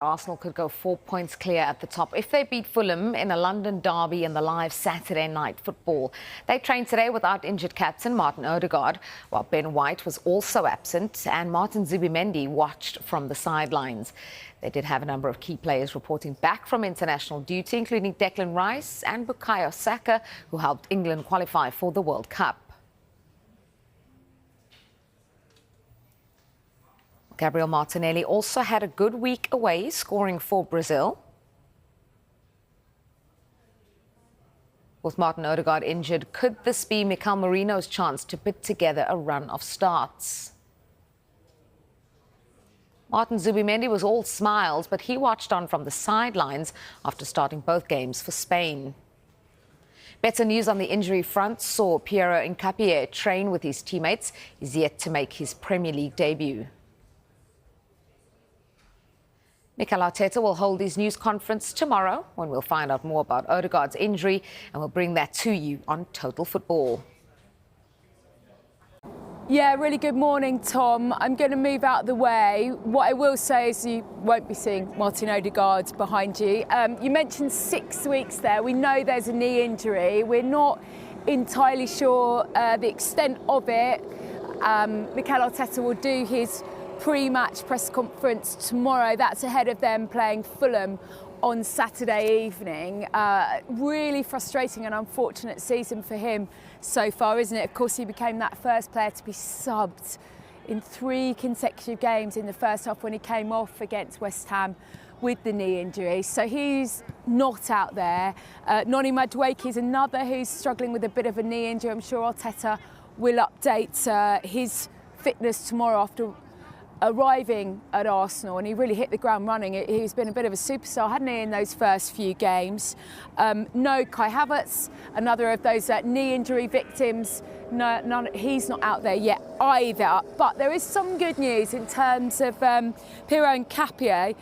Arsenal could go 4 points clear at the top if they beat Fulham in a London derby in the live Saturday night football. They trained today without injured captain Martin Odegaard, while Ben White was also absent and Martin Zubimendi watched from the sidelines. They did have a number of key players reporting back from international duty, including Declan Rice and Bukayo Saka, who helped England qualify for the World Cup. Gabriel Martinelli also had a good week away, scoring for Brazil. With Martin Odegaard injured, could this be Mikel Merino's chance to put together a run of starts? Martin Zubimendi was all smiles, but he watched on from the sidelines after starting both games for Spain. Better news on the injury front saw Piero Hincapié train with his teammates. He's yet to make his Premier League debut. Mikel Arteta will hold his news conference tomorrow when we'll find out more about Odegaard's injury, and we'll bring that to you on Total Football. Yeah, really good morning, Tom. I'm going to move out of the way. What I will say is you won't be seeing Martin Odegaard behind you. You mentioned 6 weeks there. We know there's a knee injury. We're not entirely sure the extent of it. Mikel Arteta will do his pre-match press conference tomorrow. That's ahead of them playing Fulham on Saturday evening. Really frustrating and unfortunate season for him so far, isn't it? Of course, he became that first player to be subbed in 3 consecutive games in the first half when he came off against West Ham with the knee injury. So he's not out there. Noni Madueke is another who's struggling with a bit of a knee injury. I'm sure Arteta will update his fitness tomorrow after arriving at Arsenal, and he really hit the ground running. He's been a bit of a superstar, hadn't he, in those first few games. No Kai Havertz, another of those knee injury victims. No, he's not out there yet either. But there is some good news in terms of Piero Hincapié.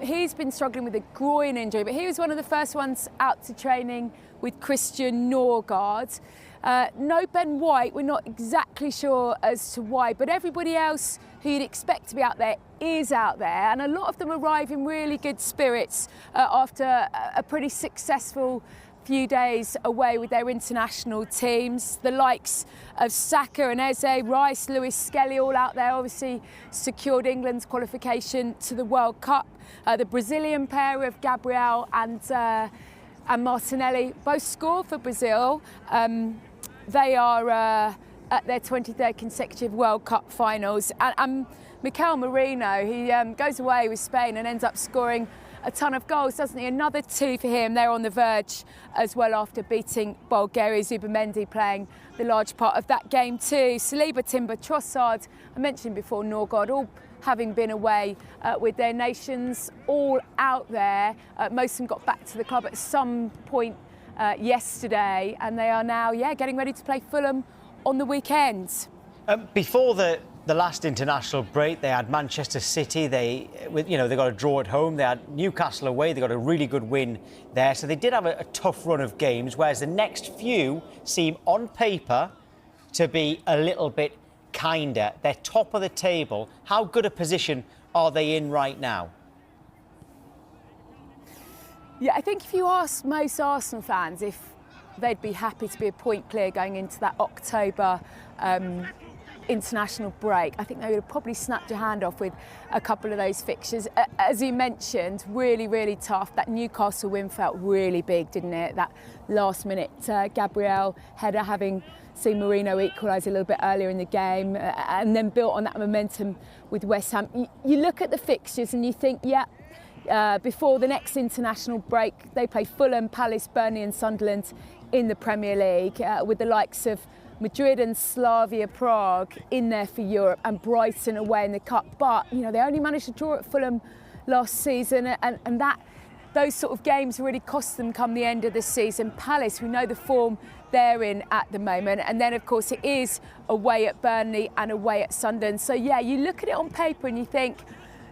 He's been struggling with a groin injury, but he was one of the first ones out to training with Christian Norgard. No Ben White, we're not exactly sure as to why, but everybody else who you'd expect to be out there is out there, and a lot of them arrive in really good spirits after a pretty successful few days away with their international teams. The likes of Saka and Eze, Rice, Lewis Skelly, all out there, obviously secured England's qualification to the World Cup. The Brazilian pair of Gabriel and Martinelli both scored for Brazil. They are at their 23rd consecutive World Cup finals. And Mikel Merino, he goes away with Spain and ends up scoring a ton of goals, doesn't he? Another 2 for him. They're on the verge as well after beating Bulgaria. Zubimendi playing the large part of that game too. Saliba, Timber, Trossard, I mentioned before, Norgard, all having been away with their nations, all out there. Most of them got back to the club at some point yesterday, and they are now, getting ready to play Fulham on the weekend. Before the last international break, they had Manchester City. They got a draw at home. They had Newcastle away. They got a really good win there. So they did have a tough run of games, whereas the next few seem on paper to be a little bit kinder. They're top of the table. How good a position are they in right now? Yeah, I think if you ask most Arsenal fans if they'd be happy to be a point clear going into that October international break, I think they would have probably snapped your hand off with a couple of those fixtures. As you mentioned, really, really tough. That Newcastle win felt really big, didn't it? That last-minute Gabriel header, having seen Merino equalise a little bit earlier in the game, and then built on that momentum with West Ham. You look at the fixtures and you think, before the next international break, they play Fulham, Palace, Burnley and Sunderland in the Premier League, with the likes of Madrid and Slavia Prague in there for Europe, and Brighton away in the Cup. But, they only managed to draw at Fulham last season, and those sort of games really cost them come the end of the season. Palace, we know the form they're in at the moment. And then, of course, it is away at Burnley and away at Sunderland. So, you look at it on paper and you think,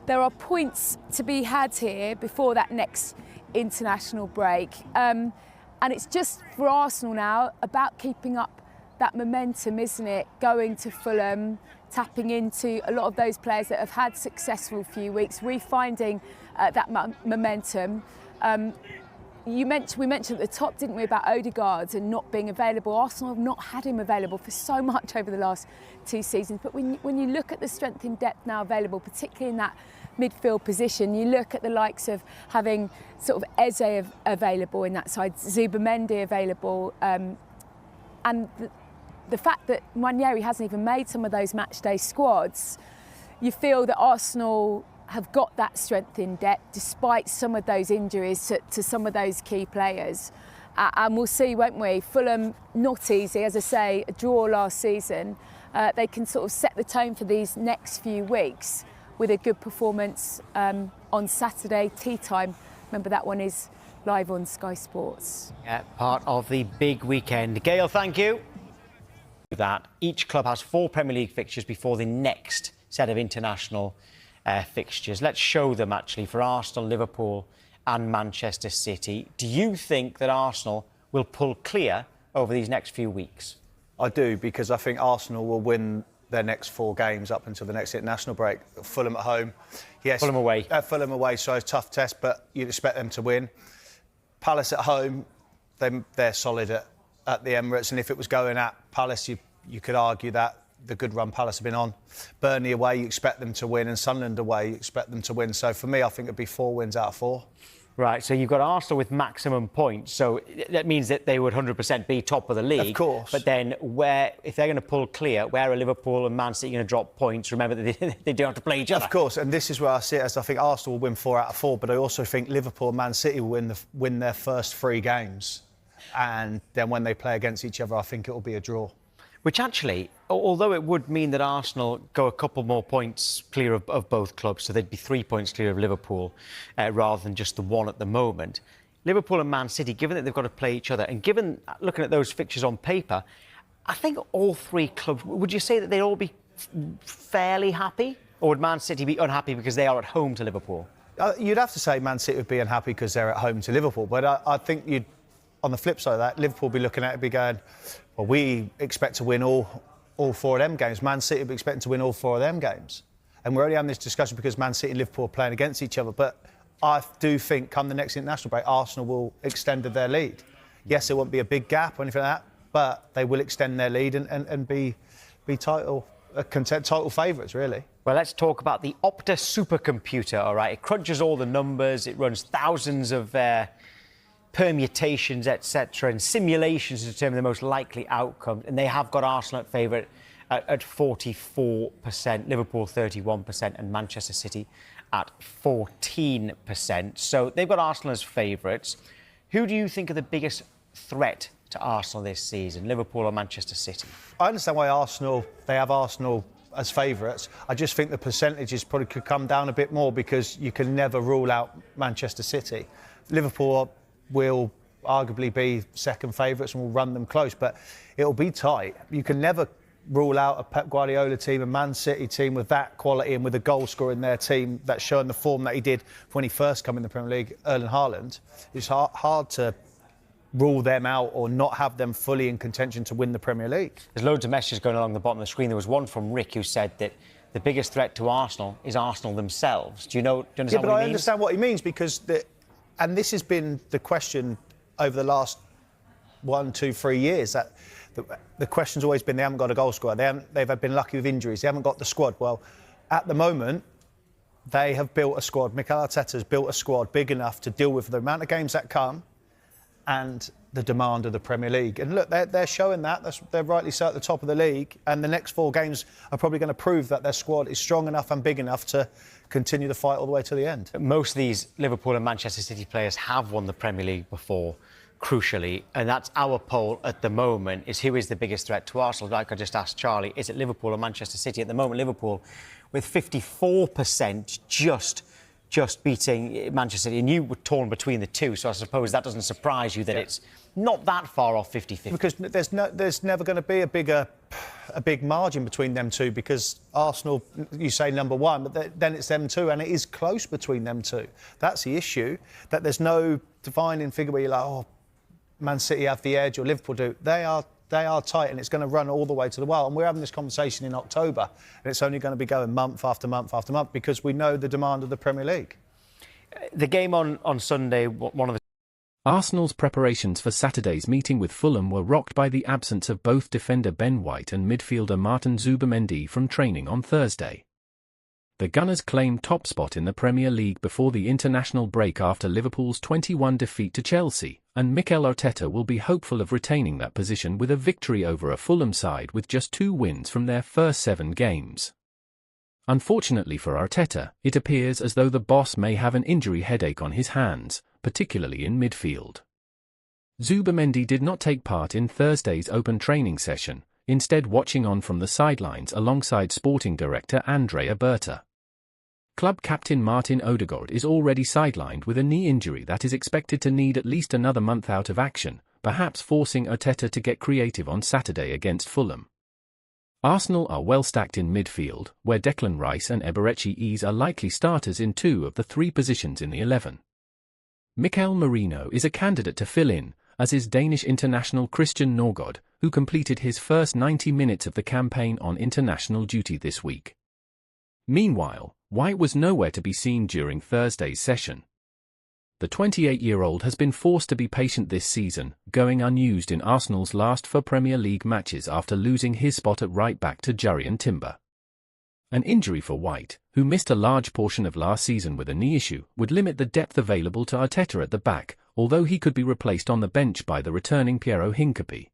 there are points to be had here before that next international break. And it's just for Arsenal now about keeping up that momentum, isn't it? Going to Fulham, tapping into a lot of those players that have had successful few weeks, refinding momentum. We mentioned at the top, didn't we, about Odegaard and not being available. Arsenal have not had him available for so much over the last 2 seasons. But when you look at the strength in depth now available, particularly in that midfield position, you look at the likes of having sort of Eze available in that side, Zubimendi available, and the fact that Nwaneri hasn't even made some of those matchday squads, you feel that Arsenal have got that strength in depth despite some of those injuries to some of those key players. And we'll see, won't we? Fulham, not easy, as I say, a draw last season. They can sort of set the tone for these next few weeks with a good performance on Saturday, tea time. Remember, that one is live on Sky Sports. Yeah, part of the big weekend. Gail, thank you. That each club has 4 Premier League fixtures before the next set of international fixtures. Let's show them, actually, for Arsenal, Liverpool and Manchester City. Do you think that Arsenal will pull clear over these next few weeks? I do, because I think Arsenal will win their next 4 games up until the next international break. Fulham at home. Yes. Fulham away. Fulham away, so it's a tough test, but you'd expect them to win. Palace at home, they're solid at the Emirates, and if it was going at Palace, you could argue that the good run Palace have been on. Burnley away, you expect them to win, and Sunderland away, you expect them to win. So for me, I think it'd be 4 wins out of 4. Right, so you've got Arsenal with maximum points, so that means that they would 100% be top of the league. Of course. But then, if they're going to pull clear, where are Liverpool and Man City going to drop points? Remember that they don't have to play each other. Of course, and this is where I see it as I think Arsenal will win 4 out of 4, but I also think Liverpool and Man City will win their first 3 games. And then when they play against each other, I think it will be a draw. Which actually, although it would mean that Arsenal go a couple more points clear of both clubs, so they'd be 3 points clear of Liverpool rather than just the 1 at the moment. Liverpool and Man City, given that they've got to play each other, and given looking at those fixtures on paper, I think all 3 clubs, would you say that they'd all be fairly happy? Or would Man City be unhappy because they are at home to Liverpool? You'd have to say Man City would be unhappy because they're at home to Liverpool, but I think you'd, on the flip side of that, Liverpool would be looking at it and be going, well, we expect to win all 4 of them games. Man City will be expecting to win all 4 of them games. And we're only having this discussion because Man City and Liverpool are playing against each other. But I do think, come the next international break, Arsenal will extend their lead. Yes, there won't be a big gap or anything like that, but they will extend their lead and be title favourites, really. Well, let's talk about the Opta supercomputer, all right? It crunches all the numbers, it runs thousands of permutations, etc., and simulations to determine the most likely outcome. And they have got Arsenal at favourite at 44%, Liverpool 31%, and Manchester City at 14%. So they've got Arsenal as favourites. Who do you think are the biggest threat to Arsenal this season, Liverpool or Manchester City? I understand why they have Arsenal as favourites. I just think the percentages probably could come down a bit more because you can never rule out Manchester City. Liverpool will arguably be second favourites and will run them close, but it'll be tight. You can never rule out a Pep Guardiola team, a Man City team with that quality and with a goal scorer in their team that's showing the form that he did when he first came in the Premier League, Erling Haaland. It's hard to rule them out or not have them fully in contention to win the Premier League. There's loads of messages going along the bottom of the screen. There was one from Rick who said that the biggest threat to Arsenal is Arsenal themselves. Do you understand what he means? Yeah, but I understand what he means because and this has been the question over the last 1, 2, 3 years, that the question's always been they haven't got a goal scorer. They've been lucky with injuries. They haven't got the squad. Well, at the moment, they have built a squad. Mikel Arteta's built a squad big enough to deal with the amount of games that come and the demand of the Premier League. And look, they're showing that. They're rightly so at the top of the league. And the next 4 games are probably going to prove that their squad is strong enough and big enough to continue the fight all the way to the end. Most of these Liverpool and Manchester City players have won the Premier League before, crucially, and that's our poll at the moment, is who is the biggest threat to Arsenal. Like I just asked Charlie, is it Liverpool or Manchester City? At the moment, Liverpool with 54% just beating Manchester City, and you were torn between the two, so I suppose that doesn't surprise you that it's not that far off 50-50. Because there's never going to be a big margin between them two, because Arsenal, you say number 1, but then it's them two, and it is close between them two. That's the issue, that there's no defining figure where you're like, oh, Man City have the edge or Liverpool do. They are tight, and it's going to run all the way to the wire. And we're having this conversation in October, and it's only going to be going month after month after month because we know the demand of the Premier League. The game on Sunday, one of the Arsenal's preparations for Saturday's meeting with Fulham were rocked by the absence of both defender Ben White and midfielder Martin Zubimendi from training on Thursday. The Gunners claimed top spot in the Premier League before the international break after Liverpool's 2-1 defeat to Chelsea, and Mikel Arteta will be hopeful of retaining that position with a victory over a Fulham side with just 2 wins from their first 7 games. Unfortunately for Arteta, it appears as though the boss may have an injury headache on his hands, particularly in midfield. Zubimendi did not take part in Thursday's open training session, instead watching on from the sidelines alongside sporting director Andrea Berta. Club captain Martin Odegaard is already sidelined with a knee injury that is expected to need at least another month out of action, perhaps forcing Arteta to get creative on Saturday against Fulham. Arsenal are well stacked in midfield, where Declan Rice and Eberechi Eze are likely starters in 2 of the 3 positions in the 11. Mikel Merino is a candidate to fill in, as is Danish international Christian Norgård, who completed his first 90 minutes of the campaign on international duty this week. Meanwhile, White was nowhere to be seen during Thursday's session. The 28-year-old has been forced to be patient this season, going unused in Arsenal's last 4 Premier League matches after losing his spot at right-back to Jurrien Timber. An injury for White, who missed a large portion of last season with a knee issue, would limit the depth available to Arteta at the back, although he could be replaced on the bench by the returning Piero Hincapié.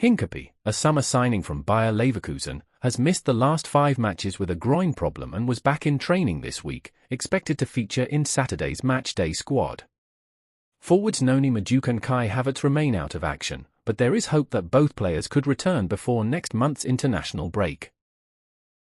Hincapié, a summer signing from Bayer Leverkusen, has missed the last 5 matches with a groin problem and was back in training this week, expected to feature in Saturday's matchday squad. Forwards Noni Madueke and Kai Havertz remain out of action, but there is hope that both players could return before next month's international break.